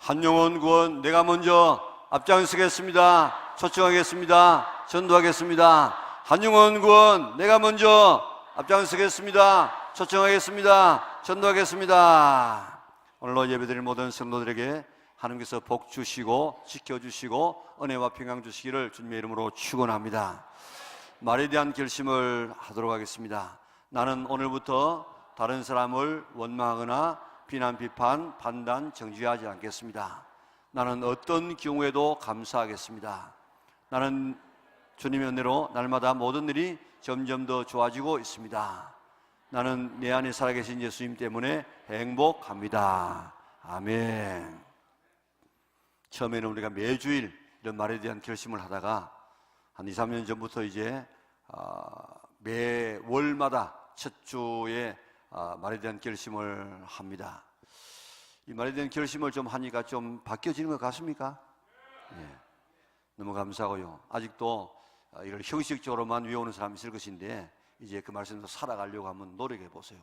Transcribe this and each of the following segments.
한영원 구원 내가 먼저 앞장서겠습니다. 초청하겠습니다. 전도하겠습니다. 한영원 구원 내가 먼저 앞장서겠습니다. 초청하겠습니다. 전도하겠습니다. 오늘로 예배드릴 모든 성도들에게 하나님께서 복 주시고 지켜주시고 은혜와 평강 주시기를 주님의 이름으로 축원합니다. 말에 대한 결심을 하도록 하겠습니다. 나는 오늘부터 다른 사람을 원망하거나 비난, 비판, 판단, 정죄하지 않겠습니다. 나는 어떤 경우에도 감사하겠습니다. 나는 주님의 은혜로 날마다 모든 일이 점점 더 좋아지고 있습니다. 나는 내 안에 살아계신 예수님 때문에 행복합니다. 아멘. 처음에는 우리가 매주일 이런 말에 대한 결심을 하다가 한 2, 3년 전부터 이제 매월마다 첫 주에 말에 대한 결심을 합니다. 이 말에 대한 결심을 좀 하니까 좀 바뀌어지는 것 같습니까? 네. 너무 감사하고요. 아직도 이걸 형식적으로만 외우는 사람이 있을 것인데 이제 그 말씀도 살아가려고 한번 노력해 보세요.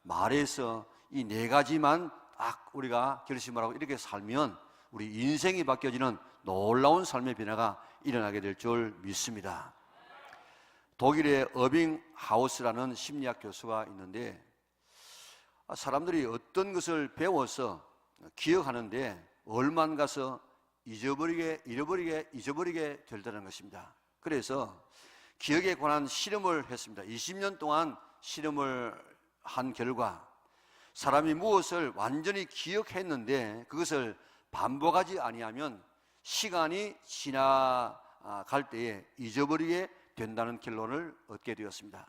말에서 이 네 가지만 딱 우리가 결심을 하고 이렇게 살면 우리 인생이 바뀌어지는 놀라운 삶의 변화가 일어나게 될 줄 믿습니다. 독일의 어빙하우스라는 심리학 교수가 있는데 사람들이 어떤 것을 배워서 기억하는데 얼만 가서 잊어버리게 될다는 것입니다. 그래서 기억에 관한 실험을 했습니다. 20년 동안 실험을 한 결과 사람이 무엇을 완전히 기억했는데 그것을 반복하지 아니하면 시간이 지나갈 때에 잊어버리게 된다는 결론을 얻게 되었습니다.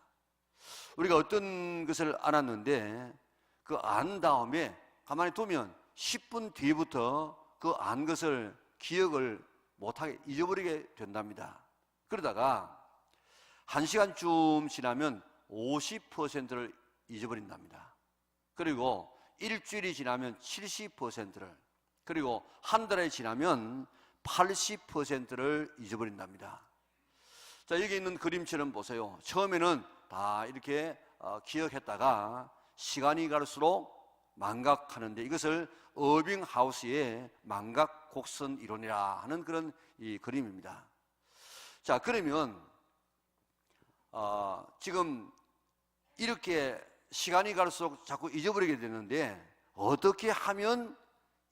우리가 어떤 것을 알았는데 그 안 다음에 가만히 두면 10분 뒤부터 그 안 것을 기억을 못하게 잊어버리게 된답니다. 그러다가 1시간쯤 지나면 50%를 잊어버린답니다. 그리고 일주일이 지나면 70%를, 그리고 한 달이 지나면 80%를 잊어버린답니다. 자, 여기 있는 그림처럼 보세요. 처음에는 다 이렇게 기억했다가 시간이 갈수록 망각하는데 이것을 어빙하우스의 망각 곡선 이론이라 하는 그런 이 그림입니다. 자, 그러면 지금 이렇게 시간이 갈수록 자꾸 잊어버리게 되는데 어떻게 하면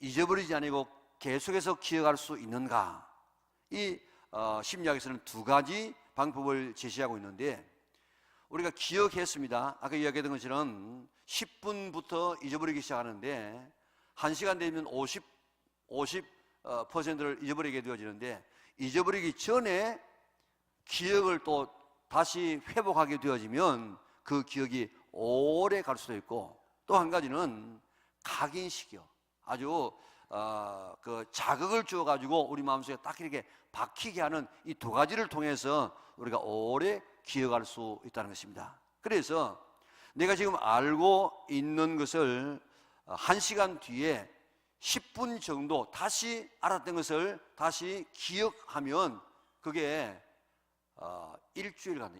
잊어버리지 않고 계속해서 기억할 수 있는가? 이 심리학에서는 두 가지 방법을 제시하고 있는데 우리가 기억했습니다. 아까 이야기했던 것처럼 10분부터 잊어버리기 시작하는데 1시간 되면 50%를 잊어버리게 되어지는데 잊어버리기 전에 기억을 또 다시 회복하게 되어지면 그 기억이 오래 갈 수도 있고 또 한 가지는 각인식이요. 아주 그 자극을 주어가지고 우리 마음속에 딱 이렇게 박히게 하는 이 두 가지를 통해서 우리가 오래 기억할 수 있다는 것입니다. 그래서 내가 지금 알고 있는 것을 1시간 뒤에 10분 정도 다시 알았던 것을 다시 기억하면 그게 일주일 간다.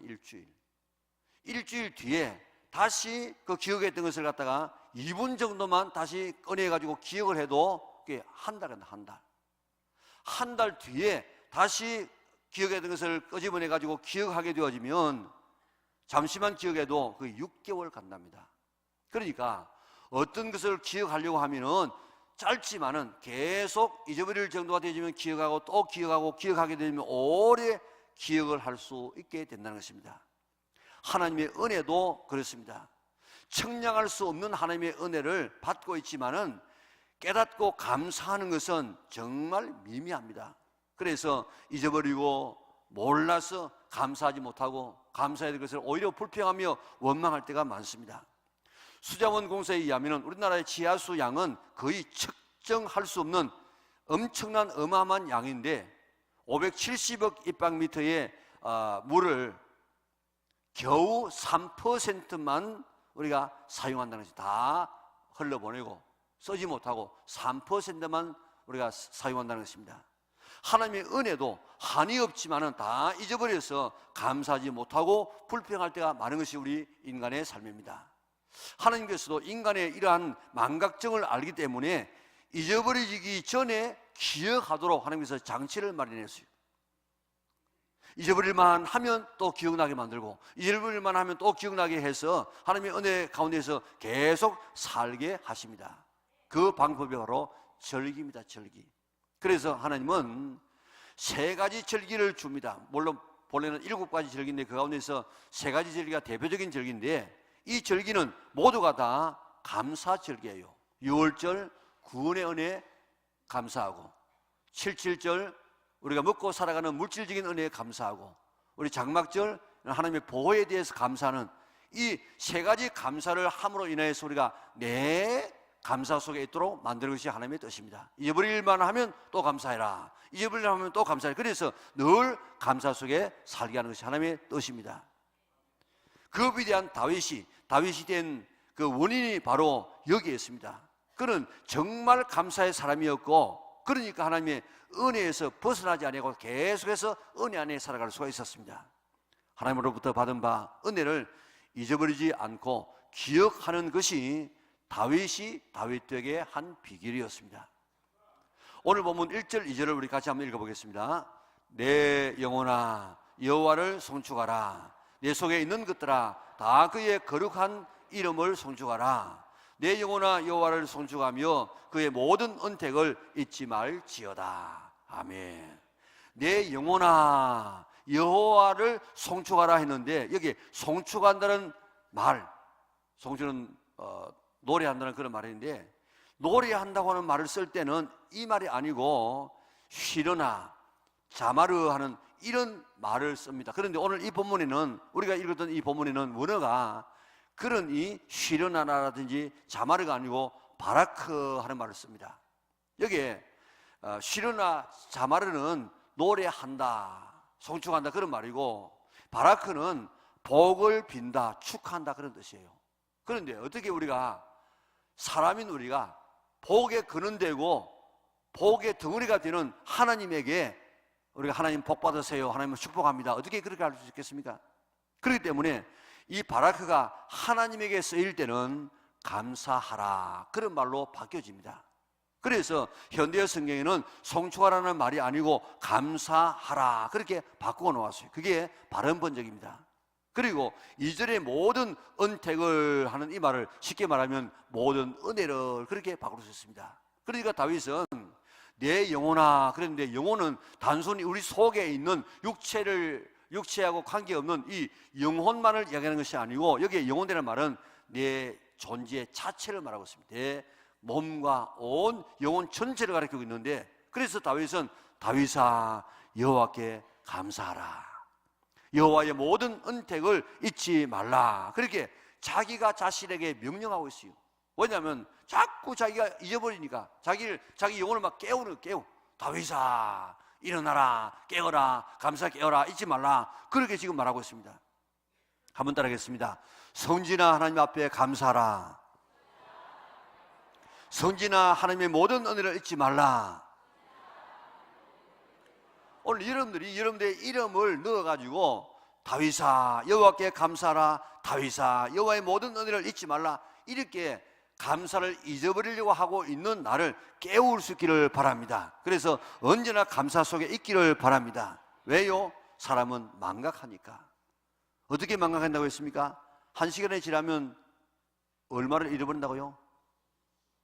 일주일 뒤에 다시 그 기억했던 것을 갖다가 2분 정도만 다시 꺼내가지고 기억을 해도 그게 한 달 간다. 한 달 뒤에 다시 기억했던 것을 끄집어내가지고 기억하게 되어지면 잠시만 기억해도 그 6개월 간답니다. 그러니까 어떤 것을 기억하려고 하면은 짧지만은 계속 잊어버릴 정도가 되어지면 기억하고 또 기억하고 기억하게 되면 오래 기억을 할 수 있게 된다는 것입니다. 하나님의 은혜도 그렇습니다. 청량할 수 없는 하나님의 은혜를 받고 있지만은 깨닫고 감사하는 것은 정말 미미합니다. 그래서 잊어버리고 몰라서 감사하지 못하고 감사해야 될 것을 오히려 불평하며 원망할 때가 많습니다. 수자원 공사에 의하면 우리나라의 지하수 양은 거의 측정할 수 없는 엄청난 어마어마한 양인데 570억 입방미터의 물을 겨우 3%만 우리가 사용한다는 것이 다 흘러보내고 쓰지 못하고 3%만 우리가 사용한다는 것입니다. 하나님의 은혜도 한이 없지만은 다 잊어버려서 감사하지 못하고 불평할 때가 많은 것이 우리 인간의 삶입니다. 하나님께서도 인간의 이러한 망각증을 알기 때문에 잊어버리기 전에 기억하도록 하나님께서 장치를 마련했어요. 잊어버릴만 하면 또 기억나게 만들고, 잊어버릴만 하면 또 기억나게 해서 하나님의 은혜 가운데서 계속 살게 하십니다. 그 방법이 바로 절기입니다. 절기. 그래서 하나님은 3가지 절기를 줍니다. 물론 본래는 7가지 절기인데 그 가운데서 3가지 절기가 대표적인 절기인데, 이 절기는 모두가 다 감사 절기예요. 6월절 구원의 은혜 감사하고, 77절 우리가 먹고 살아가는 물질적인 은혜에 감사하고, 우리 장막절 하나님의 보호에 대해서 감사하는 이 3가지 감사를 함으로 인하여서 우리가 내 감사 속에 있도록 만드는 것이 하나님의 뜻입니다. 잊어버릴만 하면 또 감사해라, 잊어버릴만 하면 또 감사해라. 그래서 늘 감사 속에 살게 하는 것이 하나님의 뜻입니다. 그 위대한 다윗이 된 그 원인이 바로 여기에 있습니다. 그는 정말 감사의 사람이었고, 그러니까 하나님의 은혜에서 벗어나지 아니하고 계속해서 은혜 안에 살아갈 수가 있었습니다. 하나님으로부터 받은 바 은혜를 잊어버리지 않고 기억하는 것이 다윗이 다윗되게 한 비결이었습니다. 오늘 본문 1절 2절을 우리 같이 한번 읽어보겠습니다. 내 영혼아 여호와를 송축하라. 내 속에 있는 것들아 다 그의 거룩한 이름을 송축하라. 내 영혼아 여호와를 송축하며 그의 모든 은택을 잊지 말지어다. 아멘. 내 영혼아 여호와를 송축하라 했는데, 여기 송축한다는 말, 송축은 노래한다는 그런 말인데, 노래한다고 하는 말을 쓸 때는 이 말이 아니고 쉬르나 자마르 하는 이런 말을 씁니다. 그런데 오늘 이 본문에는, 우리가 읽었던 이 본문에는 원어가 그런 이 쉬르나라든지 자마르가 아니고 바라크 하는 말을 씁니다. 여기에 쉬르나 자마르는 노래한다, 송축한다 그런 말이고, 바라크는 복을 빈다, 축한다 그런 뜻이에요. 그런데 어떻게 우리가, 사람인 우리가 복의 근원되고 복의 덩어리가 되는 하나님에게 우리가 하나님 복 받으세요, 하나님을 축복합니다, 어떻게 그렇게 할 수 있겠습니까? 그렇기 때문에 이 바라크가 하나님에게 쓰일 때는 감사하라 그런 말로 바뀌어집니다. 그래서 현대어 성경에는 송축하라는 말이 아니고 감사하라 그렇게 바꾸어 놓았어요. 그게 바른 번역입니다. 그리고 2절의 모든 은택을 하는 이 말을 쉽게 말하면 모든 은혜를 그렇게 바꿀 수 있습니다. 그러니까 다윗은 내 영혼아, 그런데 영혼은 단순히 우리 속에 있는 육체하고 관계없는 이 영혼만을 이야기하는 것이 아니고, 여기에 영혼이라는 말은 내 존재 자체를 말하고 있습니다. 내 몸과 온 영혼 전체를 가리키고 있는데, 그래서 다윗은 다윗아 여호와께 감사하라, 여호와의 모든 은택을 잊지 말라 그렇게 자기가 자신에게 명령하고 있어요. 왜냐하면 자꾸 자기가 잊어버리니까 자기 영혼을 막 깨워. 다윗아 일어나라, 깨어라, 감사 깨어라, 잊지 말라 그렇게 지금 말하고 있습니다. 한번 따라하겠습니다. 성진아 하나님 앞에 감사하라. 성진아 하나님의 모든 은혜를 잊지 말라. 오늘 여러분들의 이름을 넣어가지고 다윗아 여호와께 감사하라, 다윗아 여호와의 모든 은혜를 잊지 말라, 이렇게 감사를 잊어버리려고 하고 있는 나를 깨울 수 있기를 바랍니다. 그래서 언제나 감사 속에 있기를 바랍니다. 왜요? 사람은 망각하니까. 어떻게 망각한다고 했습니까? 1시간이 지나면 얼마를 잃어버린다고요?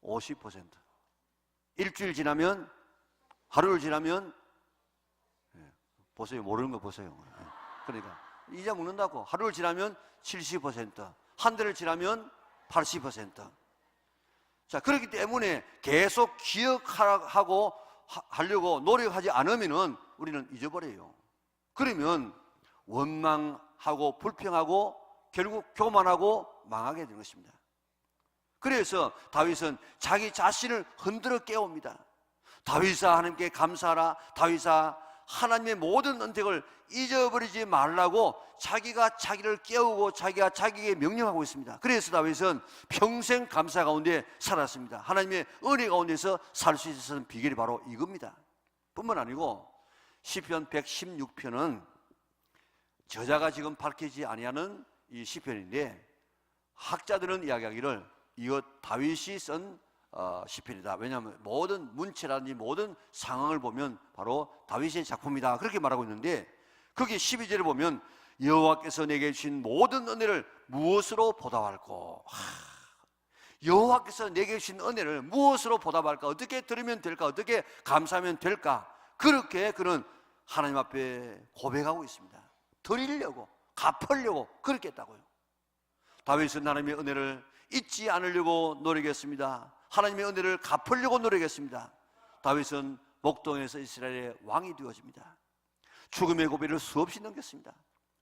50%. 일주일 지나면, 하루를 지나면, 보세요, 모르는 거 보세요. 그러니까 잊어먹는다고. 하루를 지나면 70%, 한 달을 지나면 80%. 자, 그렇기 때문에 계속 기억하고 하려고 노력하지 않으면은 우리는 잊어버려요. 그러면 원망하고 불평하고 결국 교만하고 망하게 되는 것입니다. 그래서 다윗은 자기 자신을 흔들어 깨웁니다. 다윗아 하나님께 감사하라, 다윗아 하나님의 모든 은택을 잊어버리지 말라고 자기가 자기를 깨우고 자기가 자기에게 명령하고 있습니다. 그래서 다윗은 평생 감사 가운데 살았습니다. 하나님의 은혜 가운데서 살 수 있었던 비결이 바로 이겁니다. 뿐만 아니고 시편 116편은 저자가 지금 밝히지 아니하는 이 시편인데, 학자들은 이야기하기를 이것 다윗이 쓴 시편이다. 왜냐하면 모든 문체라든지 모든 상황을 보면 바로 다윗의 작품이다, 그렇게 말하고 있는데, 거기 12절에 보면 여호와께서 내게 주신 모든 은혜를 무엇으로 보답할꼬. 여호와께서 내게 주신 은혜를 무엇으로 보답할까? 어떻게 들으면 될까? 어떻게 감사하면 될까? 그렇게 그는 하나님 앞에 고백하고 있습니다. 드리려고, 갚으려고 그렇게 했다고요. 다윗은 하나님의 은혜를 잊지 않으려고 노력했습니다. 하나님의 은혜를 갚으려고 노력했습니다. 다윗은 목동에서 이스라엘의 왕이 되어집니다. 죽음의 고비를 수없이 넘겼습니다.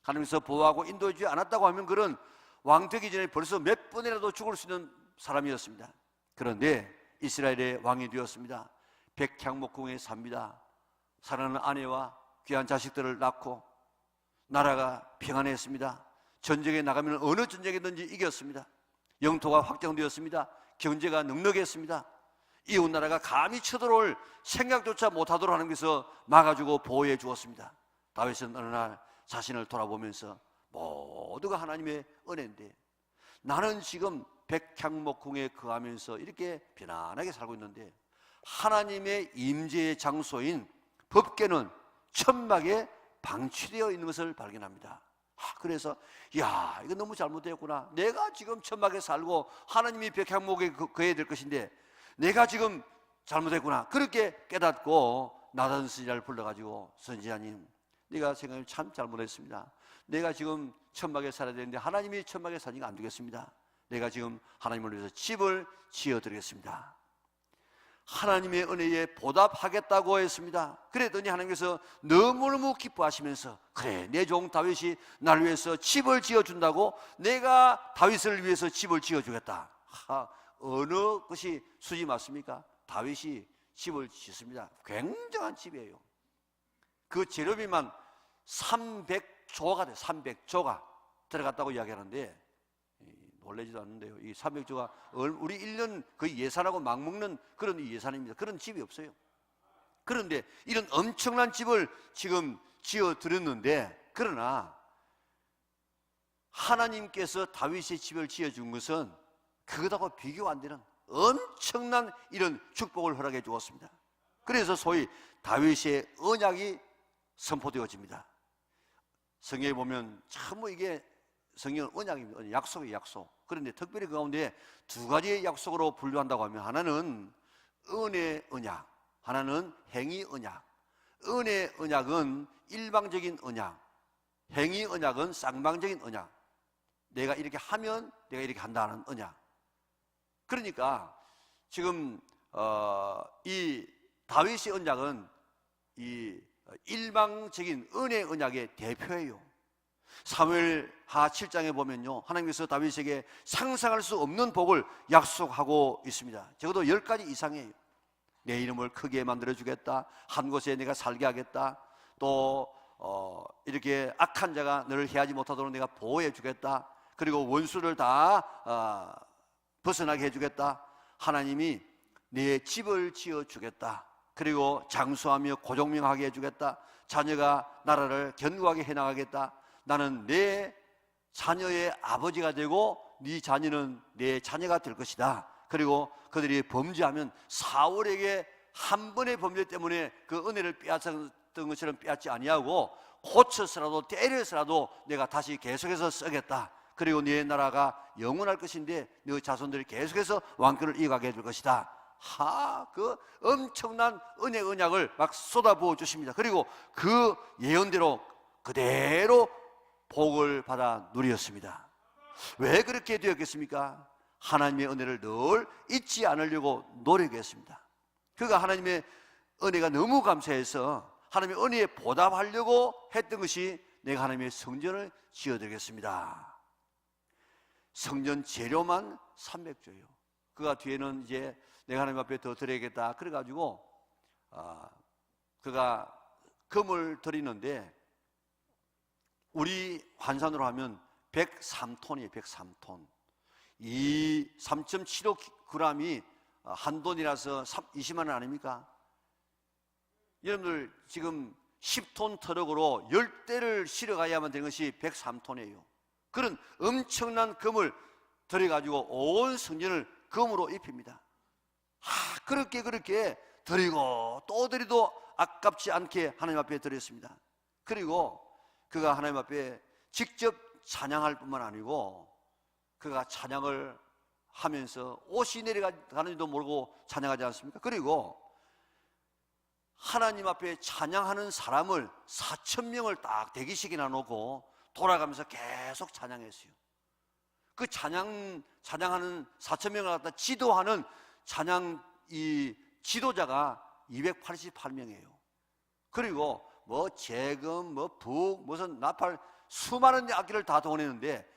하나님께서 보호하고 인도해 주지 않았다고 하면 그는 왕 되기 전에 벌써 몇 번이라도 죽을 수 있는 사람이었습니다. 그런데 이스라엘의 왕이 되었습니다. 백향목궁에 삽니다. 사랑하는 아내와 귀한 자식들을 낳고 나라가 평안했습니다. 전쟁에 나가면 어느 전쟁이든지 이겼습니다. 영토가 확정되었습니다. 경제가 넉넉했습니다. 이웃 나라가 감히 쳐들어올 생각조차 못하도록 하나님께서 막아주고 보호해 주었습니다. 다윗은 어느 날 자신을 돌아보면서 모두가 하나님의 은혜인데 나는 지금 백향목궁에 거하면서 이렇게 편안하게 살고 있는데 하나님의 임재의 장소인 법궤는 천막에 방치되어 있는 것을 발견합니다. 그래서 야, 이거 너무 잘못되었구나. 내가 지금 천막에 살고 하나님이 백향목에 거해야 될 것인데 내가 지금 잘못했구나. 그렇게 깨닫고 나단 선지자를 불러가지고, 선지자님, 내가 생각하면 참 잘못했습니다. 내가 지금 천막에 살아야 되는데 하나님이 천막에 사니까 안 되겠습니다. 내가 지금 하나님을 위해서 집을 지어드리겠습니다. 하나님의 은혜에 보답하겠다고 했습니다. 그랬더니 하나님께서 너무너무 기뻐하시면서, 그래, 내 종 다윗이 나를 위해서 집을 지어준다고 내가 다윗을 위해서 집을 지어주겠다. 어느 것이 수지 맞습니까? 다윗이 집을 짓습니다. 굉장한 집이에요. 그 재료비만 300조가 돼요. 300조가 들어갔다고 이야기하는데 놀라지도 않는데요. 이 300조가 우리 1년 거의 예산하고 맞먹는 그런 예산입니다. 그런 집이 없어요. 그런데 이런 엄청난 집을 지금 지어드렸는데, 그러나 하나님께서 다윗의 집을 지어준 것은 그것하고 비교 안 되는 엄청난 이런 축복을 허락해 주었습니다. 그래서 소위 다윗의 언약이 선포되어집니다. 성경에 보면 참 이게 성경은 언약입니다. 약속이에요, 약속. 그런데 특별히 그 가운데 두 가지의 약속으로 분류한다고 하면, 하나는 은혜 언약, 하나는 행위 언약. 은혜 언약은 일방적인 언약, 행위 언약은 쌍방적인 언약. 내가 이렇게 하면 내가 이렇게 한다는 언약. 그러니까 지금 이 다윗의 언약은 이 일방적인 은혜 언약의 대표예요. 사무엘하 7장에 보면요, 하나님께서 다윗에게 상상할 수 없는 복을 약속하고 있습니다. 적어도 10가지 이상이에요. 내 이름을 크게 만들어주겠다, 한 곳에 내가 살게 하겠다, 또 이렇게 악한 자가 너를 해하지 못하도록 내가 보호해 주겠다, 그리고 원수를 다 벗어나게 해주겠다, 하나님이 내 집을 지어주겠다, 그리고 장수하며 고종명하게 해주겠다, 자녀가 나라를 견고하게 해나가겠다, 나는 내 자녀의 아버지가 되고 네 자녀는 내 자녀가 될 것이다. 그리고 그들이 범죄하면 사울에게 한 번의 범죄 때문에 그 은혜를 빼앗았던 것처럼 빼앗지 아니하고 고쳐서라도 때려서라도 내가 다시 계속해서 쓰겠다. 그리고 네 나라가 영원할 것인데 네 자손들이 계속해서 왕권을 이어가게 해줄 것이다. 그 엄청난 은혜 언약을 막 쏟아부어 주십니다. 그리고 그 예언대로 그대로 복을 받아 누렸습니다. 왜 그렇게 되었겠습니까? 하나님의 은혜를 늘 잊지 않으려고 노력했습니다. 그가 하나님의 은혜가 너무 감사해서 하나님의 은혜에 보답하려고 했던 것이, 내가 하나님의 성전을 지어드리겠습니다. 성전 재료만 300조예요. 그가 뒤에는 이제 내가 하나님 앞에 더 드려야겠다 그래가지고 그가 금을 드리는데, 우리 환산으로 하면 103톤이에요. 103톤. 이 3.75g이 한 돈이라서 20만 원 아닙니까? 여러분들 지금 10톤 트럭으로 10대를 실어가야만 되는 것이 103톤이에요. 그런 엄청난 금을 들여가지고 온 성전을 금으로 입힙니다. 그렇게 드리고 또 드리도 아깝지 않게 하나님 앞에 드렸습니다. 그리고 그가 하나님 앞에 직접 찬양할 뿐만 아니고 그가 찬양을 하면서 옷이 내려가는지도 모르고 찬양하지 않습니까? 그리고 하나님 앞에 찬양하는 사람을 4,000명을 딱 대기식이나 놓고 돌아가면서 계속 찬양했어요. 그 찬양하는 4,000명을 갖다 지도하는 찬양 이 지도자가 288명이에요. 그리고 뭐 재금, 뭐 북, 무슨 나팔 수많은 악기를 다 동원했는데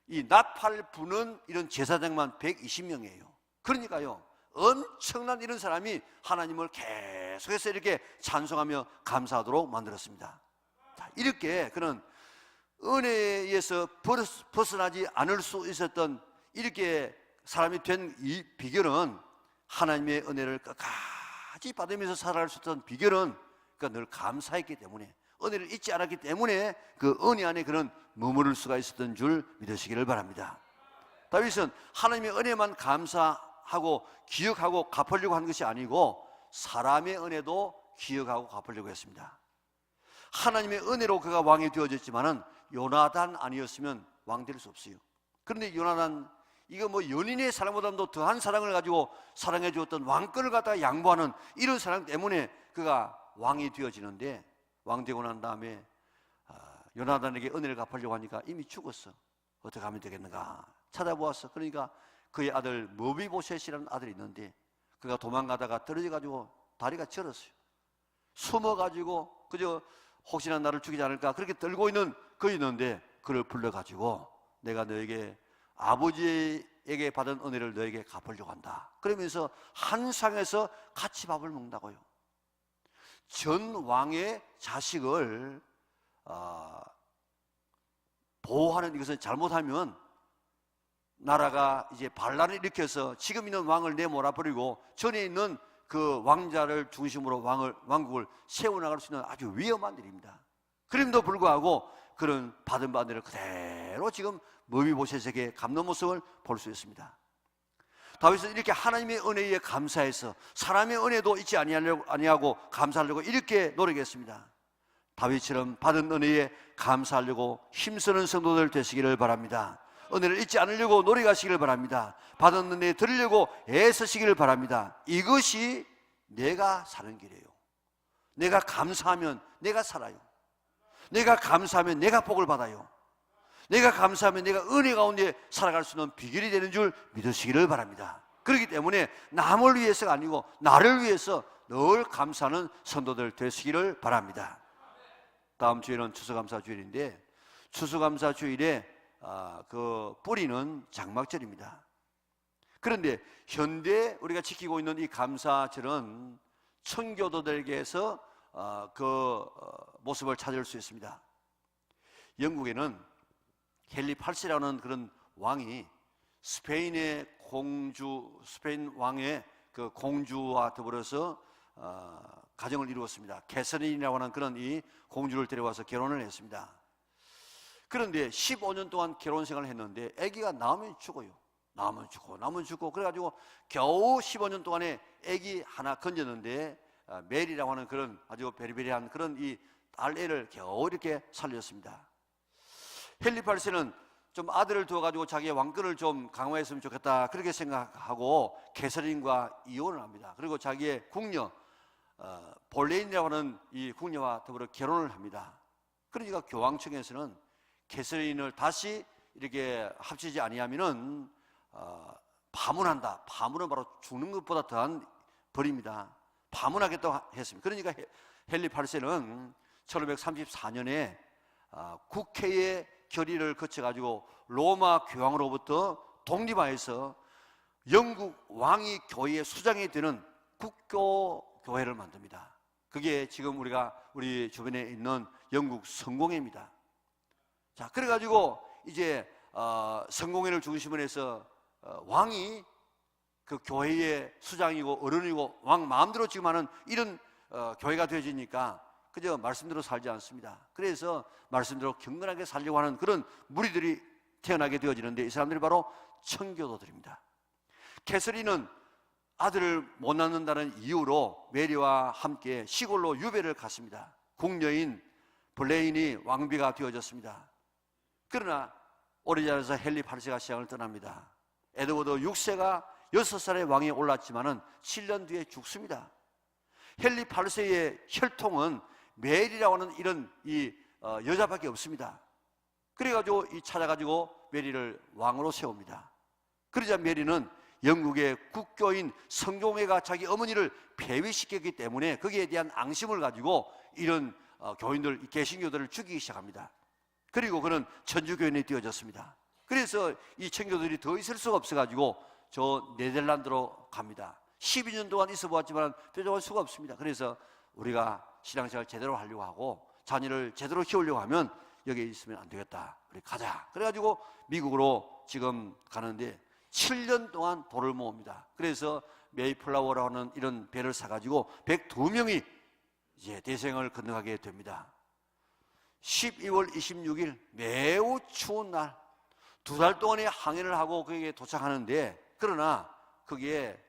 이 나팔 부는 이런 제사장만 120명이에요. 그러니까요, 엄청난 이런 사람이 하나님을 계속해서 이렇게 찬송하며 감사하도록 만들었습니다. 자, 이렇게 그런 은혜에서 벗어나지 않을 수 있었던 이렇게 사람이 된 이 비결은 하나님의 은혜를 끝까지 받으면서 살아갈 수 있었던 비결은 늘 감사했기 때문에, 은혜를 잊지 않았기 때문에 그 은혜 안에 그런 머무를 수가 있었던 줄 믿으시기를 바랍니다. 다윗은 하나님의 은혜만 감사하고 기억하고 갚으려고 한 것이 아니고 사람의 은혜도 기억하고 갚으려고 했습니다. 하나님의 은혜로 그가 왕이 되어졌지만은 요나단 아니었으면 왕 될 수 없어요. 그런데 요나단, 이거 뭐 연인의 사랑보다도 더한 사랑을 가지고 사랑해 주었던 왕권을 갖다가 양보하는 이런 사랑 때문에 그가 왕이 되어지는데, 왕 되고 난 다음에 요나단에게 은혜를 갚으려고 하니까 이미 죽었어. 어떻게 하면 되겠는가 찾아보았어. 그러니까 그의 아들 머비보셋이라는 아들이 있는데 그가 도망가다가 떨어져 가지고 다리가 절었어요. 숨어 가지고 그저 혹시나 나를 죽이지 않을까 그렇게 떨고 있는 그 있는데 그를 불러 가지고 내가 너에게 아버지에게 받은 은혜를 너에게 갚으려고 한다. 그러면서 한 상에서 같이 밥을 먹는다고요. 전 왕의 자식을 보호하는 이것은 잘못하면 나라가 이제 반란을 일으켜서 지금 있는 왕을 내몰아버리고 전에 있는 그 왕자를 중심으로 왕국을 세워나갈 수 있는 아주 위험한 일입니다. 그럼에도 불구하고 그런 받은 바들을 그대로 지금 머비보셋에게 갚는 모습을 볼 수 있습니다. 다윗은 이렇게 하나님의 은혜에 감사해서 사람의 은혜도 잊지 아니하고 감사하려고 이렇게 노력했습니다. 다윗처럼 받은 은혜에 감사하려고 힘쓰는 성도들 되시기를 바랍니다. 은혜를 잊지 않으려고 노력하시기를 바랍니다. 받은 은혜 드리려고 애쓰시기를 바랍니다. 이것이 내가 사는 길이에요. 내가 감사하면 내가 살아요. 내가 감사하면 내가 복을 받아요. 내가 감사하면 내가 은혜 가운데 살아갈 수 있는 비결이 되는 줄 믿으시기를 바랍니다. 그렇기 때문에 남을 위해서가 아니고 나를 위해서 늘 감사하는 성도들 되시기를 바랍니다. 다음 주일은 추수감사주일인데 추수감사주일에 그 뿌리는 장막절입니다. 그런데 현대 우리가 지키고 있는 이 감사절은 청교도들에게서 그 모습을 찾을 수 있습니다. 영국에는 헨리 8세라는 그런 왕이 스페인 왕의 그 공주와 더불어서 가정을 이루었습니다. 캐서린이라고 하는 그런 이 공주를 데려와서 결혼을 했습니다. 그런데 15년 동안 결혼 생활을 했는데 아기가 나오면 죽어요. 나오면 죽고 그래가지고 겨우 15년 동안에 아기 하나 건졌는데 메리라고 하는 그런 아주 베리베리한 그런 이 딸애를 겨우 이렇게 살렸습니다. 헨리 8세는 좀 아들을 두어가지고 자기의 왕권을 좀 강화했으면 좋겠다 그렇게 생각하고 캐서린과 이혼을 합니다. 그리고 자기의 궁녀 볼레인이라고 하는 이 궁녀와 더불어 결혼을 합니다. 그러니까 교황청에서는 캐서린을 다시 이렇게 합치지 아니하면은 파문한다. 파문은 바로 죽는 것보다 더한 벌입니다. 파문하겠다고 했습니다. 그러니까 헨리 8세는 1534년에 국회의 결의를 거쳐가지고 로마 교황으로부터 독립하여서 영국 왕이 교회의 수장이 되는 국교교회를 만듭니다. 그게 지금 우리 주변에 있는 영국 성공회입니다. 자, 그래가지고 이제 성공회를 중심으로 해서 왕이 그 교회의 수장이고 어른이고 왕 마음대로 지금 하는 이런 교회가 되어지니까 그저 말씀대로 살지 않습니다. 그래서 말씀대로 경건하게 살려고 하는 그런 무리들이 태어나게 되어지는데 이 사람들이 바로 청교도들입니다. 캐서린은 아들을 못 낳는다는 이유로 메리와 함께 시골로 유배를 갔습니다. 궁녀인 블레인이 왕비가 되어졌습니다. 그러나 오래 자라서 헨리 8세가 시장을 떠납니다. 에드워드 6세가 6살의 왕에 올랐지만은 7년 뒤에 죽습니다. 헨리 8세의 혈통은 메리라고 하는 이런 여자밖에 없습니다. 그래가지고 찾아가지고 메리를 왕으로 세웁니다. 그러자 메리는 영국의 국교인 성종회가 자기 어머니를 폐위시켰기 때문에 거기에 대한 앙심을 가지고 이런 교인들, 개신교들을 죽이기 시작합니다. 그리고 그는 천주교인이 되어졌습니다. 그래서 이 청교들이 더 있을 수가 없어가지고 저 네덜란드로 갑니다. 12년 동안 있어 보았지만 뾰족할 수가 없습니다. 그래서 우리가 신앙생활 제대로 하려고 하고 자녀를 제대로 키우려고 하면 여기에 있으면 안 되겠다. 우리 가자. 그래가지고 미국으로 지금 가는데 7년 동안 돌을 모읍니다. 그래서 메이플라워라고 하는 이런 배를 사가지고 102명이 이제 대서양을 건너가게 됩니다. 12월 26일 매우 추운 날, 2달 동안의 항해를 하고 거기에 도착하는데, 그러나 거기에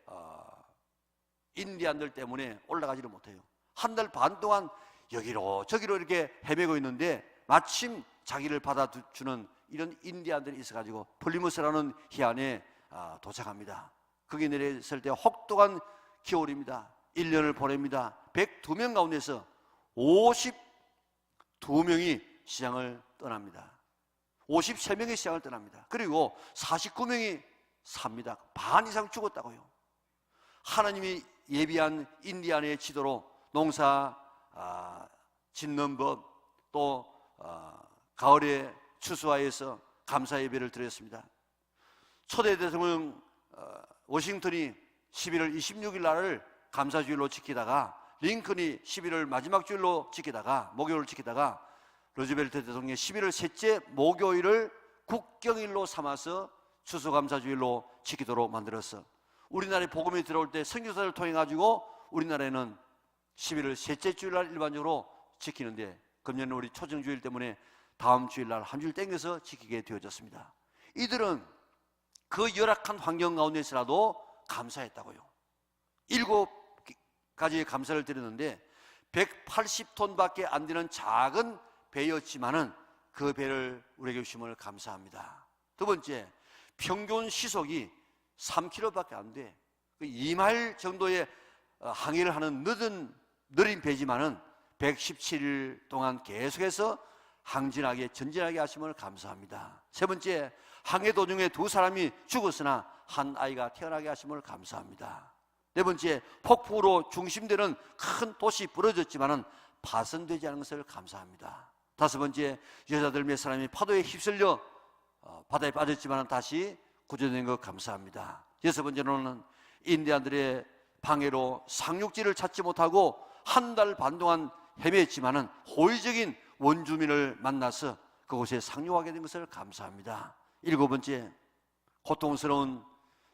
인디안들 때문에 올라가지를 못해요. 1달 반 동안 여기로 저기로 이렇게 헤매고 있는데 마침 자기를 받아주는 이런 인디안들이 있어가지고 플리무스라는 해안에 도착합니다. 거기 내렸을 때 혹독한 겨울입니다. 1년을 보냅니다. 102명 가운데서 52명이 시장을 떠납니다. 53명이 시장을 떠납니다. 그리고 49명이 삽니다. 반 이상 죽었다고요. 하나님이 예비한 인디안의 지도로 농사 짓는 법, 또 가을에 추수하여서 감사 예배를 드렸습니다. 초대 대통령 워싱턴이 11월 26일 날을 감사주일로 지키다가, 링컨이 11월 마지막 주일로 지키다가, 목요일을 지키다가, 루즈벨트 대통령이 11월 셋째 목요일을 국경일로 삼아서 추수감사주일로 지키도록 만들었어. 우리나라에 복음이 들어올 때 선교사를 통해 가지고 우리나라에는 11월 셋째 주일날 일반적으로 지키는데, 금년은 우리 초정주일 때문에 다음 주일날 한 주일 땡겨서 지키게 되어졌습니다. 이들은 그 열악한 환경 가운데서라도 감사했다고요. 7가지의 감사를 드렸는데 180톤밖에 안 되는 작은 배였지만은 그 배를 우리에게 주심을 감사합니다. 두 번째, 평균 시속이 3km밖에 안 돼. 2마일 정도의 항해를 하는 느린 배지만은 117일 동안 계속해서 항진하게 전진하게 하심을 감사합니다. 세 번째, 항해 도중에 2사람이 죽었으나 한 아이가 태어나게 하심을 감사합니다. 네 번째, 폭풍으로 중심되는 큰 도시 부러졌지만은 파손되지 않은 것을 감사합니다. 다섯 번째, 여자들 몇 사람이 파도에 휩쓸려 바다에 빠졌지만 다시 구조된 것 감사합니다. 여섯 번째로는 인디안들의 방해로 상륙지를 찾지 못하고 1달 반 동안 헤맸지만은 호의적인 원주민을 만나서 그곳에 상륙하게 된 것을 감사합니다. 일곱 번째, 고통스러운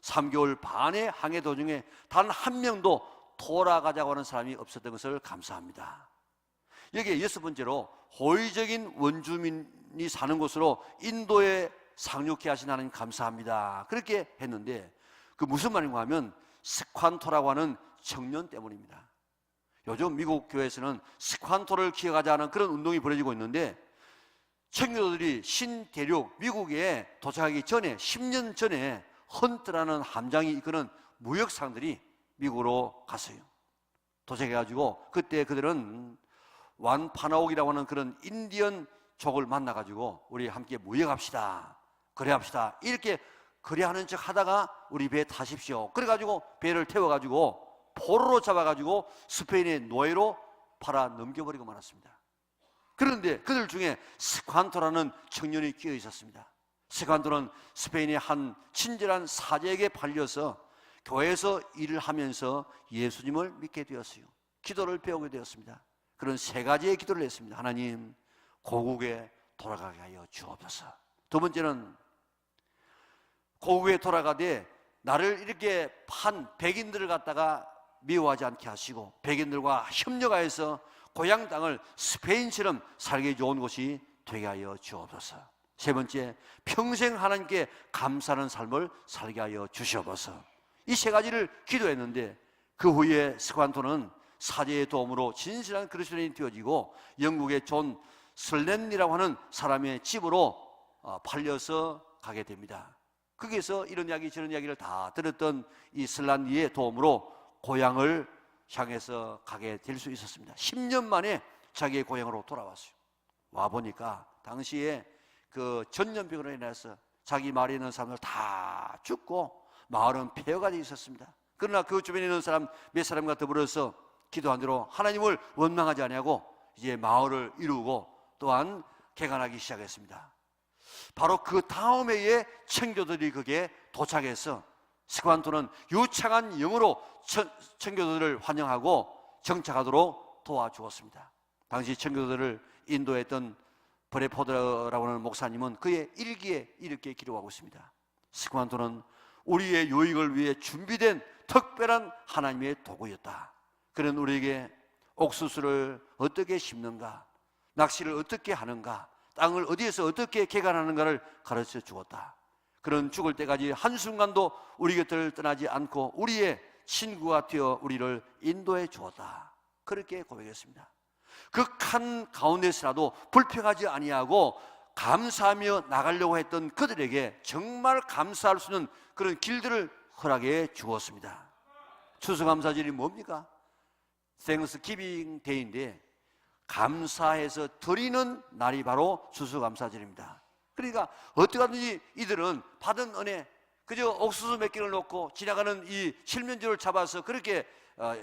3개월 반의 항해 도중에 단 한 명도 돌아가자고 하는 사람이 없었던 것을 감사합니다. 여기에 여섯 번째로, 호의적인 원주민이 사는 곳으로 인도에 상륙해 하신 하나님 감사합니다. 그렇게 했는데, 그 무슨 말인가 하면 스콴토라고 하는 청년 때문입니다. 요즘 미국 교회에서는 스콴토를 기억하자는 그런 운동이 벌어지고 있는데, 청년들이 신대륙 미국에 도착하기 전에 10년 전에 헌트라는 함장이 이끄는 무역상들이 미국으로 갔어요. 도착해가지고 그때 그들은 완파나옥이라고 하는 그런 인디언 족을 만나가지고 우리 함께 무역합시다, 거래합시다, 이렇게 거래하는 척 하다가 우리 배에 타십시오. 그래가지고 배를 태워가지고 포로로 잡아가지고 스페인의 노예로 팔아 넘겨버리고 말았습니다. 그런데 그들 중에 스콴토라는 청년이 끼어 있었습니다. 스콴토는 스페인의 한 친절한 사제에게 팔려서 교회에서 일을 하면서 예수님을 믿게 되었어요. 기도를 배우게 되었습니다. 그런 세 가지의 기도를 했습니다. 하나님, 고국에 돌아가게 하여 주옵소서. 두 번째는, 고국에 돌아가되 나를 이렇게 판 백인들을 갖다가 미워하지 않게 하시고 백인들과 협력하여서 고향 땅을 스페인처럼 살기 좋은 곳이 되게 하여 주옵소서. 세 번째, 평생 하나님께 감사하는 삶을 살게 하여 주시옵소서. 이 세 가지를 기도했는데 그 후에 스관토는 사제의 도움으로 진실한 그리스도인이 되어지고 영국의 존 슬렌리라고 하는 사람의 집으로 팔려서 가게 됩니다. 거기에서 이런 이야기 저런 이야기를 다 들었던 이 슬란리의 도움으로 고향을 향해서 가게 될 수 있었습니다. 10년 만에 자기의 고향으로 돌아왔어요. 와보니까 당시에 그 전염병으로 인해서 자기 마을에 있는 사람들 다 죽고 마을은 폐허가 되어 있었습니다. 그러나 그 주변에 있는 사람 몇 사람과 더불어서 기도한 대로 하나님을 원망하지 아니하고 이제 마을을 이루고 또한 개간하기 시작했습니다. 바로 그 다음 해에 청교도들이 거기에 도착해서 스관토는 유창한 영어로 청교도들을 환영하고 정착하도록 도와주었습니다. 당시 청교도들을 인도했던 브레포드라고 하는 목사님은 그의 일기에 이렇게 기록하고 있습니다. 스관토는 우리의 유익을 위해 준비된 특별한 하나님의 도구였다. 그는 우리에게 옥수수를 어떻게 심는가, 낚시를 어떻게 하는가, 땅을 어디에서 어떻게 개간하는가를 가르쳐 주었다. 그는 죽을 때까지 한순간도 우리 곁을 떠나지 않고 우리의 친구가 되어 우리를 인도해 주었다. 그렇게 고백했습니다. 극한 가운데서라도 불평하지 아니하고 감사하며 나가려고 했던 그들에게 정말 감사할 수 있는 그런 길들을 허락해 주었습니다. 추수감사절이 뭡니까? Thanksgiving Day인데 감사해서 드리는 날이 바로 추수감사절입니다. 그러니까 어떻게 하든지 이들은 받은 은혜, 그저 옥수수 몇 개를 놓고 지나가는 이 칠면조를 잡아서 그렇게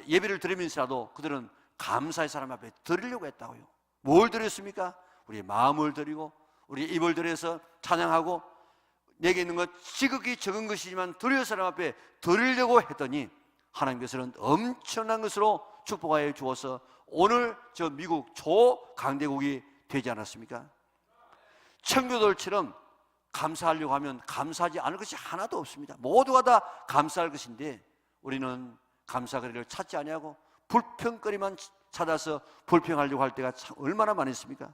예배를 드리면서라도 그들은 감사의 사람 앞에 드리려고 했다고요. 뭘 드렸습니까? 우리의 마음을 드리고 우리의 입을 들여서 찬양하고 내게 있는 것 지극히 적은 것이지만 드릴 사람 앞에 드리려고 했더니 하나님께서는 엄청난 것으로 축복하여 주어서 오늘 저 미국 초강대국이 되지 않았습니까? 청교도들처럼 감사하려고 하면 감사하지 않을 것이 하나도 없습니다. 모두가 다 감사할 것인데 우리는 감사거리를 찾지 아니하고 불평거리만 찾아서 불평하려고 할 때가 참 얼마나 많습니까?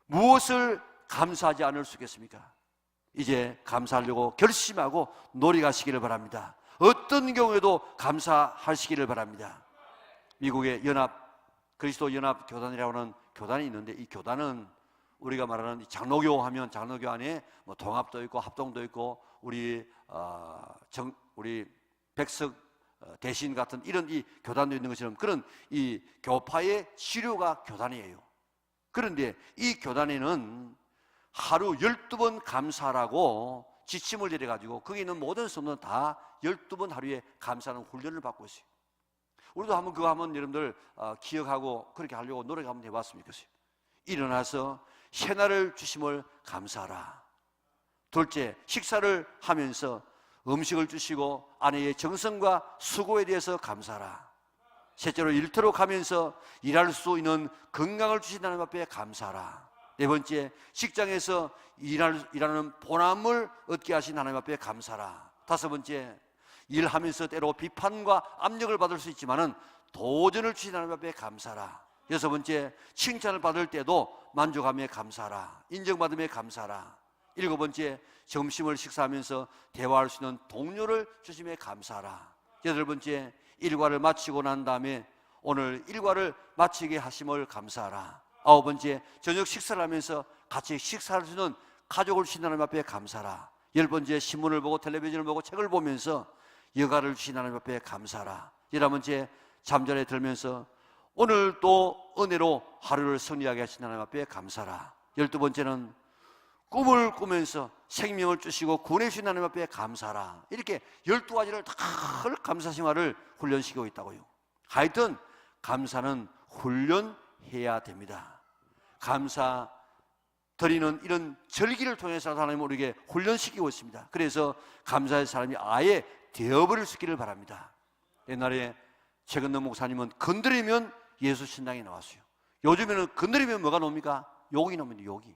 무엇을 감사하지 않을 수 있겠습니까? 이제 감사하려고 결심하고 노력하시기를 바랍니다. 어떤 경우에도 감사하시기를 바랍니다. 미국의 그리스도 연합 교단이라고 하는 교단이 있는데 이 교단은 우리가 말하는 장로교 하면 장로교 안에 뭐 동합도 있고 합동도 있고 우리 백석 대신 같은 이런 이 교단도 있는 것처럼 그런 이 교파의 시류가 교단이에요. 그런데 이 교단에는 하루 12번 감사라고 지침을 내려가지고 거기 있는 모든 성도는 다 12번 하루에 감사하는 훈련을 받고 있어요. 우리도 한번 그거 한번 여러분들 기억하고 그렇게 하려고 노력 한번 해봤으면 좋겠어요. 일어나서 새날을 주심을 감사하라. 둘째, 식사를 하면서 음식을 주시고 아내의 정성과 수고에 대해서 감사하라. 셋째로 일터로 가면서 일할 수 있는 건강을 주신 하나님 앞에 감사하라. 네 번째, 직장에서 일하는 보람을 얻게 하신 하나님 앞에 감사하라. 다섯 번째, 일하면서 때로 비판과 압력을 받을 수 있지만은 도전을 주신 하나님 앞에 감사하라. 여섯 번째, 칭찬을 받을 때도 만족함에 감사하라. 인정받음에 감사하라. 일곱 번째, 점심을 식사하면서 대화할 수 있는 동료를 주심에 감사하라. 여덟 번째, 일과를 마치고 난 다음에 오늘 일과를 마치게 하심을 감사하라. 아홉 번째, 저녁 식사를 하면서 같이 식사할 수 있는 가족을 주신 하나님 앞에 감사하라. 열 번째, 신문을 보고 텔레비전을 보고 책을 보면서 여가를 주신 하나님 앞에 감사하라. 열한 번째, 잠자리에 들면서 오늘 또 은혜로 하루를 승리하게 하신 하나님 앞에 감사하라. 열두 번째는 꿈을 꾸면서 생명을 주시고 구원해 주신 하나님 앞에 감사하라. 이렇게 12가지를 다 감사 생활을 훈련시키고 있다고요. 하여튼 감사는 훈련해야 됩니다. 감사 드리는 이런 절기를 통해서 하나님은 우리에게 훈련시키고 있습니다. 그래서 감사의 사람이 아예 되어버릴 수 있기를 바랍니다. 옛날에 최근도 목사님은 건드리면 예수 신당이 나왔어요. 요즘에는 건드리면 뭐가 나옵니까? 욕이 나옵니다. 욕이.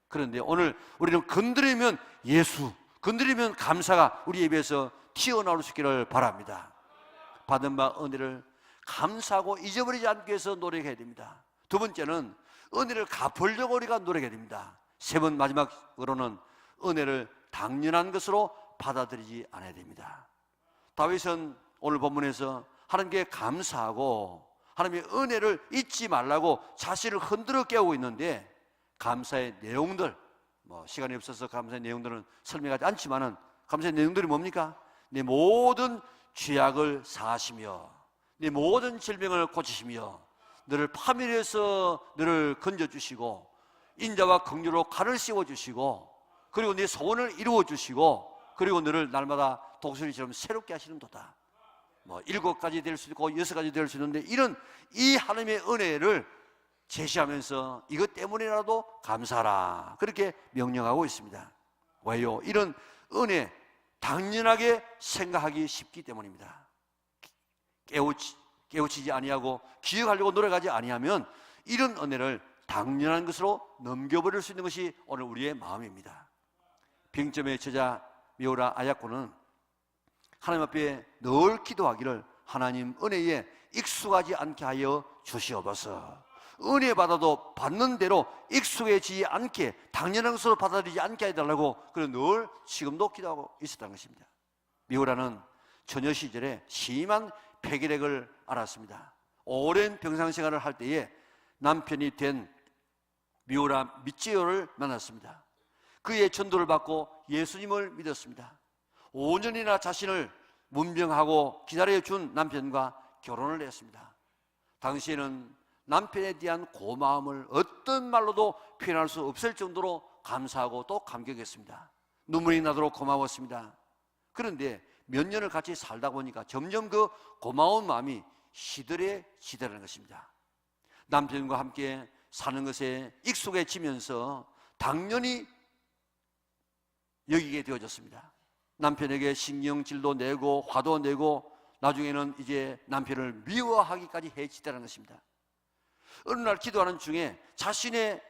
그런데 오늘 우리는 건드리면 예수, 건드리면 감사가 우리 입에서 튀어나올 수 있기를 바랍니다. 받은 바 은혜를 감사하고 잊어버리지 않기 위해서 노력해야 됩니다. 두 번째는 은혜를 갚으려고 우리가 노력해야 됩니다. 세 번 마지막으로는 은혜를 당연한 것으로 받아들이지 않아야 됩니다. 다윗은 오늘 본문에서 하나님께 감사하고 하나님의 은혜를 잊지 말라고 자신을 흔들어 깨우고 있는데, 감사의 내용들, 시간이 없어서 감사의 내용들은 설명하지 않지만은 감사의 내용들이 뭡니까? 내 모든 죄악을 사하시며 내 모든 질병을 고치시며 너를 파멸해서 너를 건져주시고 인자와 긍휼로 칼을 씌워주시고 그리고 네 소원을 이루어주시고 그리고 너를 날마다 독수리처럼 새롭게 하시는도다. 7가지 될 수도 있고 6가지 될 수 있는데, 이런 이 하나님의 은혜를 제시하면서 이것 때문이라도 감사하라, 그렇게 명령하고 있습니다. 왜요? 이런 은혜 당연하게 생각하기 쉽기 때문입니다. 깨우치지 아니하고 기억하려고 노력하지 아니하면 이런 은혜를 당연한 것으로 넘겨버릴 수 있는 것이 오늘 우리의 마음입니다. 빙점의 저자 미우라 아야코는 하나님 앞에 늘 기도하기를, 하나님 은혜에 익숙하지 않게 하여 주시옵소서. 은혜 받아도 받는 대로 익숙해지지 않게, 당연한 것으로 받아들이지 않게 해달라고 그런 늘 지금도 기도하고 있었다는 것입니다. 미우라는 처녀 시절에 심한 폐결핵을 앓았습니다. 오랜 병상생활을 할 때에 남편이 된 미우라 미찌요를 만났습니다. 그의 전도를 받고 예수님을 믿었습니다. 5년이나 자신을 문병하고 기다려준 남편과 결혼을 했습니다. 당시에는 남편에 대한 고마움을 어떤 말로도 표현할 수 없을 정도로 감사하고 또 감격했습니다. 눈물이 나도록 고마웠습니다. 그런데 몇 년을 같이 살다 보니까 점점 그 고마운 마음이 시들해지더라는 것입니다. 남편과 함께 사는 것에 익숙해지면서 당연히 여기게 되어졌습니다. 남편에게 신경질도 내고 화도 내고 나중에는 이제 남편을 미워하기까지 해지더라는 것입니다. 어느 날 기도하는 중에 자신을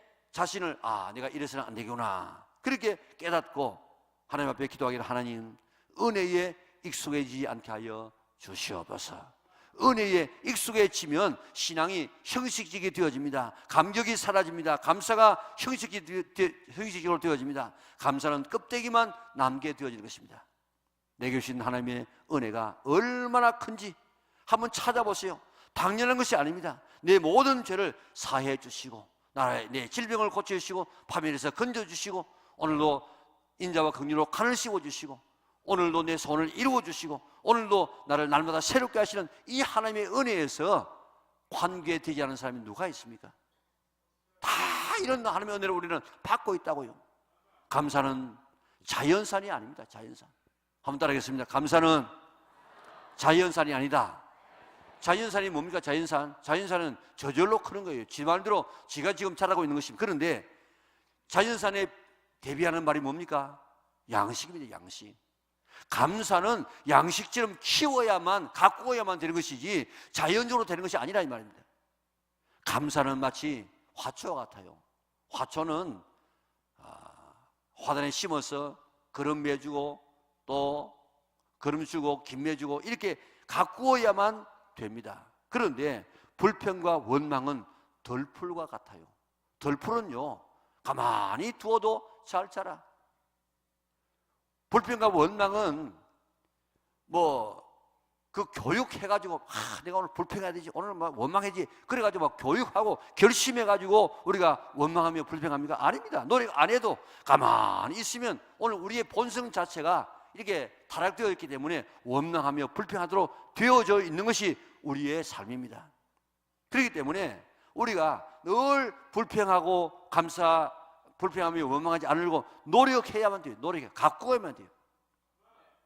내가 이래서는 안 되구나 그렇게 깨닫고 하나님 앞에 기도하기를, 하나님 은혜에 익숙해지지 않게 하여 주시옵소서. 은혜에 익숙해지면 신앙이 형식적이 되어집니다. 감격이 사라집니다. 감사가 형식적으로 되어집니다. 감사는 껍데기만 남게 되어지는 것입니다. 내게 주신 하나님의 은혜가 얼마나 큰지 한번 찾아보세요. 당연한 것이 아닙니다. 내 모든 죄를 사해 주시고 내 질병을 고쳐주시고 파멸에서 건져주시고 오늘도 인자와 긍휼로 칼을 씌워주시고 오늘도 내 소원을 이루어주시고 오늘도 나를 날마다 새롭게 하시는 이 하나님의 은혜에서 관계되지 않은 사람이 누가 있습니까? 다 이런 하나님의 은혜를 우리는 받고 있다고요. 감사는 자연산이 아닙니다. 자연산. 한번 따라하겠습니다. 감사는 자연산이 아니다. 자연산이 뭡니까? 자연산은 저절로 크는 거예요. 지 말대로 지가 지금 자라고 있는 것입니다. 그런데 자연산에 대비하는 말이 뭡니까? 양식입니다. 양식. 감사는 양식처럼 키워야만, 가꾸어야만 되는 것이지 자연적으로 되는 것이 아니라 이 말입니다. 감사는 마치 화초와 같아요. 화초는 화단에 심어서 거름 매주고 또 거름 주고 김 매주고 이렇게 가꾸어야만 됩니다. 그런데 불평과 원망은 덜풀과 같아요. 덜풀은요 가만히 두어도 잘 자라. 불평과 원망은 그 교육해가지고 내가 오늘 불평해야 되지, 오늘 원망해야지, 그래가지고 막 교육하고 결심해가지고 우리가 원망하며 불평합니까? 아닙니다. 노력 안 해도 가만히 있으면 오늘 우리의 본성 자체가 이렇게 타락되어 있기 때문에 원망하며 불평하도록 되어져 있는 것이 우리의 삶입니다. 그렇기 때문에 우리가 늘 불평하고 불평하며 원망하지 않으려고 노력해야만 돼요. 가꾸어야만 돼요.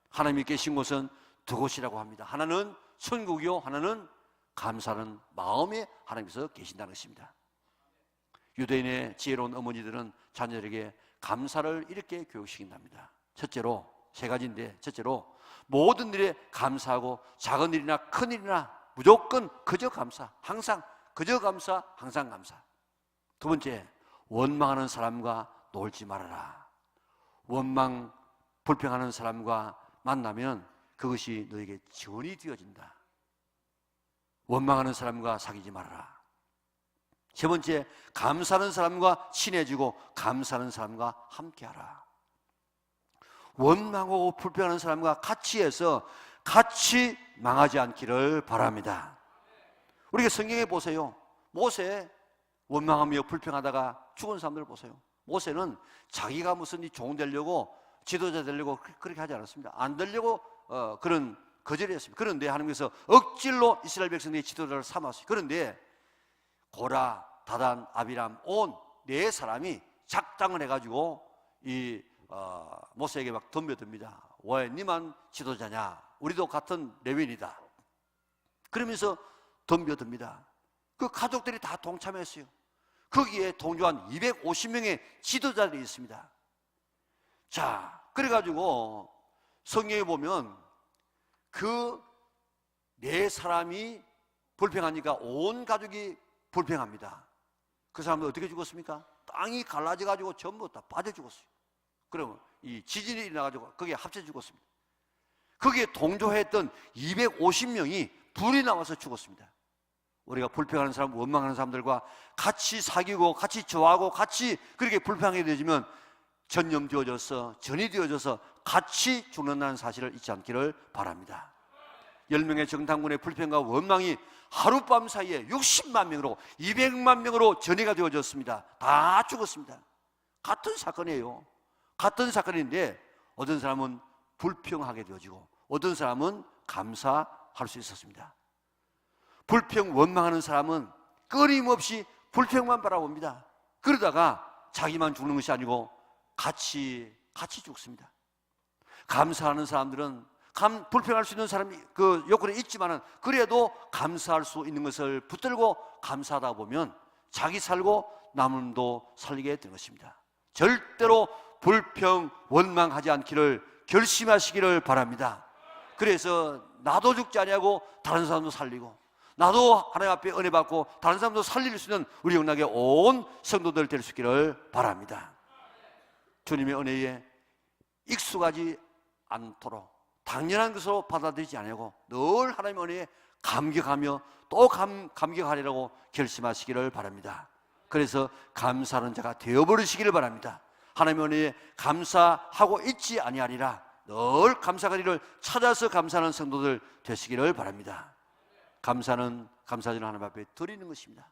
하나님이 계신 곳은 두 곳이라고 합니다. 하나는 천국이요, 하나는 감사하는 마음에 하나님께서 계신다는 것입니다. 유대인의 지혜로운 어머니들은 자녀들에게 감사를 이렇게 교육시킨답니다. 첫째로, 세 가지인데, 첫째로 모든 일에 감사하고 작은 일이나 큰 일이나 무조건 그저 감사, 항상 그저 감사, 항상 감사. 두 번째, 원망하는 사람과 놀지 말아라. 원망, 불평하는 사람과 만나면 그것이 너에게 전이 되어진다. 원망하는 사람과 사귀지 말아라. 세 번째, 감사하는 사람과 친해지고 감사하는 사람과 함께하라. 원망하고 불평하는 사람과 같이 해서 같이 망하지 않기를 바랍니다. 우리가 성경에 보세요. 모세 원망하며 불평하다가 죽은 사람들 보세요. 모세는 자기가 무슨 좋은 되려고, 지도자 되려고 그렇게 하지 않았습니다. 안 되려고 그런 거절했습니다. 그런데 하나님께서 억지로 이스라엘 백성들의 지도자를 삼았어요. 그런데 고라, 다단, 아비람 온 네 사람이 작당을 해가지고 이 모세에게 막 덤벼듭니다. 왜 니만 지도자냐? 우리도 같은 레위인이다. 그러면서 덤벼듭니다. 그 가족들이 다 동참했어요. 거기에 동조한 250명의 지도자들이 있습니다. 자, 그래가지고 성경에 보면 그 네 사람이 불평하니까 온 가족이 불평합니다. 그 사람들 어떻게 죽었습니까? 땅이 갈라져가지고 전부 다 빠져 죽었어요. 그러면 이 지진이 일어나가지고 거기에 합쳐 죽었습니다. 거기에 동조했던 250명이 불이 나와서 죽었습니다. 우리가 불평하는 사람, 원망하는 사람들과 같이 사귀고 같이 좋아하고 같이 그렇게 불평하게 되어지면 전염되어져서, 전이 되어져서 같이 죽는다는 사실을 잊지 않기를 바랍니다. 10명의 정탐군의 불평과 원망이 하룻밤 사이에 60만 명으로 200만 명으로 전이가 되어졌습니다. 다 죽었습니다. 같은 사건이에요. 같은 사건인데 어떤 사람은 불평하게 되어지고 어떤 사람은 감사할 수 있었습니다. 불평, 원망하는 사람은 끊임없이 불평만 바라봅니다. 그러다가 자기만 죽는 것이 아니고 같이 죽습니다. 감사하는 사람들은 불평할 수 있는 사람이 그 요건에 있지만은 그래도 감사할 수 있는 것을 붙들고 감사하다 보면 자기 살고 남도 살리게 되는 것입니다. 절대로 불평, 원망하지 않기를 결심하시기를 바랍니다. 그래서 나도 죽지 아니하고 다른 사람도 살리고, 나도 하나님 앞에 은혜 받고 다른 사람도 살릴 수 있는 우리 영락의 온 성도들 될 수 있기를 바랍니다. 주님의 은혜에 익숙하지 않도록 당연한 것으로 받아들이지 아니하고 늘 하나님의 은혜에 감격하며 또 감격하리라고 결심하시기를 바랍니다. 그래서 감사하는 자가 되어버리시기를 바랍니다. 하나님의 은혜에 감사하고 있지 아니하리라 늘 감사가리를 찾아서 감사하는 성도들 되시기를 바랍니다. 감사는 감사주는 하나님 앞에 드리는 것입니다.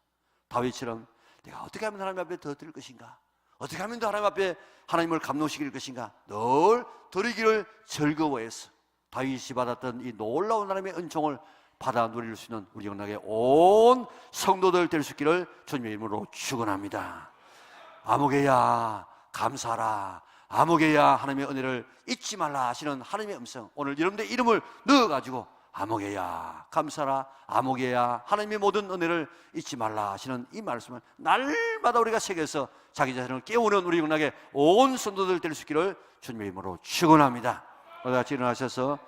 다윗처럼 내가 어떻게 하면 하나님 앞에 더 드릴 것인가, 어떻게 하면 더 하나님 앞에 하나님을 감동시킬 것인가 늘 드리기를 즐거워해서 다윗이 받았던 이 놀라운 하나님의 은총을 받아 누릴 수 있는 우리 영락의 온 성도들 될 수 있기를 주님의 이름으로 축원합니다. 아무개야 감사하라, 아무개야 하나님의 은혜를 잊지 말라 하시는 하나님의 음성, 오늘 여러분들의 이름을 넣어가지고 아무개야 감사라, 아무개야 하나님의 모든 은혜를 잊지 말라 하시는 이 말씀을 날마다 우리가 새겨서 자기 자신을 깨우는 우리 영락의 온 성도들 될 수 있기를 주님의 이름으로 축원합니다. 우리 같이 일어나셔서